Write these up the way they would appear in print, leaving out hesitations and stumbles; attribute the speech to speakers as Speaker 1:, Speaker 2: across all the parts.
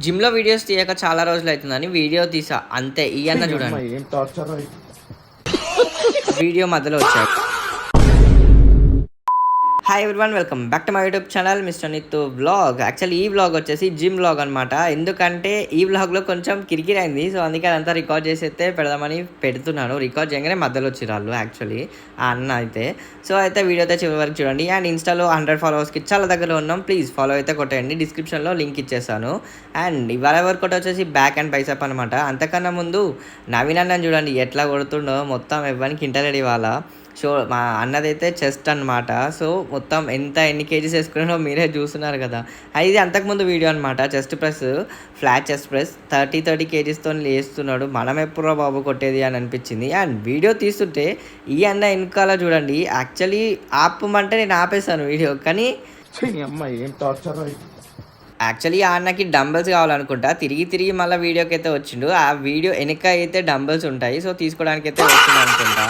Speaker 1: జిమ్‌లో వీడియోస్ తీయక చాలా రోజులైతుందని వీడియో తీసా. అంతే. ఇయన్న
Speaker 2: అమ్మ
Speaker 1: చూడండి.
Speaker 2: ఏం టార్చరో
Speaker 1: వీడియో మధ్యలో వచ్చాయి. Hi everyone, welcome back to my YouTube channel mister Nittu vlog. Actually ఈ వ్లాగ్ వచ్చేసి జిమ్ వ్లాగ్ అనమాట. ఎందుకంటే ఈ వ్లాగ్లో కొంచెం కిరికిరి అయింది. సో అందుకే అదంతా రికార్డ్ చేసి అయితే పెడదామని పెడుతున్నాను. రికార్డ్ చేయగానే మధ్యలో వచ్చిరాళ్ళు యాక్చువల్లీ ఆ అన్న అయితే. సో అయితే వీడియో అయితే చివరి వరకు చూడండి. అండ్ ఇన్స్టాలో 100 ఫాలోవర్స్కి చాలా దగ్గరలో ఉన్నాం. ప్లీజ్ ఫాలో అయితే కొట్టండి. డిస్క్రిప్షన్లో లింక్ ఇచ్చేసాను. అండ్ ఇవాళ వరకు వచ్చేసి బ్యాక్ అండ్ బైసప్ అనమాట. అంతకన్నా ముందు నవీన్ అన్నని చూడండి ఎట్లా కొడుతుండో, మొత్తం ఇవ్వడానికి ఇంటర్నెట్ ఇవాళ. సో మా అన్నదైతే చెస్ట్ అనమాట. సో మొత్తం ఎన్ని కేజీస్ వేసుకున్నాడో మీరే చూస్తున్నారు కదా. ఇది అంతకుముందు వీడియో అనమాట. Chest press, flat chest press 30 కేజీస్తో లేస్తున్నాడు. మనం ఎప్పుడో బాబు కొట్టేది అని అనిపించింది. అండ్ వీడియో తీస్తుంటే ఈ అన్న వెనకాల చూడండి. యాక్చువల్లీ ఆపమంటే నేను ఆపేశాను వీడియో, కానీ
Speaker 2: అమ్మ ఏం టార్చరో
Speaker 1: యాక్చువల్లీ ఆ అన్నకి డంబల్స్ కావాలనుకుంటా. తిరిగి మళ్ళీ వీడియోకి అయితే వచ్చిండు. ఆ వీడియో వెనక అయితే డంబల్స్ ఉంటాయి. సో తీసుకోవడానికి అయితే వచ్చింది అనుకుంటా.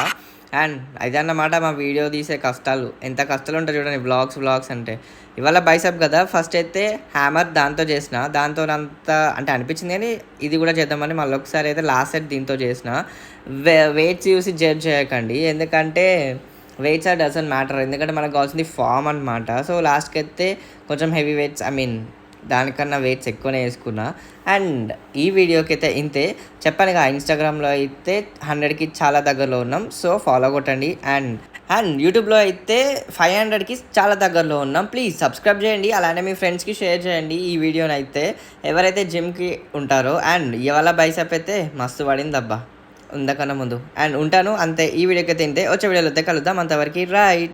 Speaker 1: అండ్ అదన్నమాట మా వీడియో తీసే కష్టాలు. ఎంత కష్టాలు ఉంటాయి చూడండి వ్లాగ్స్ అంటే. ఇవాళ బైసప్ కదా, ఫస్ట్ అయితే హ్యామర్ దాంతో చేసిన. దాంతో అంత అంటే అనిపించింది, కానీ ఇది కూడా చేద్దామని మళ్ళీ ఒకసారి అయితే లాస్ట్ సెట్ దీంతో చేసిన. వెయిట్స్ చూసి జడ్జ్ చేయకండి, ఎందుకంటే వెయిట్స్ ఆర్ డజంట్ మ్యాటర్. ఎందుకంటే మనకు కావాల్సింది ఫామ్ అనమాట. సో లాస్ట్కి అయితే కొంచెం హెవీ వెయిట్స్, దానికన్నా వెయిట్స్ ఎక్కువనే వేసుకున్నా. అండ్ ఈ వీడియోకి అయితే ఇంతే. చెప్పాను కదా, ఇన్స్టాగ్రామ్లో అయితే 100కి చాలా దగ్గరలో ఉన్నాం. సో ఫాలో కొట్టండి. అండ్ యూట్యూబ్లో అయితే 500కి చాలా దగ్గరలో ఉన్నాం. ప్లీజ్ సబ్స్క్రైబ్ చేయండి. అలానే మీ ఫ్రెండ్స్కి షేర్ చేయండి ఈ వీడియోని అయితే, ఎవరైతే జిమ్కి ఉంటారో. అండ్ ఇవాళ బైసప్ అయితే మస్తు పడింది అబ్బా, ఉందకన్నా ముందు. అండ్ ఉంటాను అంతే. ఈ వీడియోకి అయితే ఇంతే. వచ్చే వీడియోలో అయితే కలుద్దాం. అంతవరకు రైట్.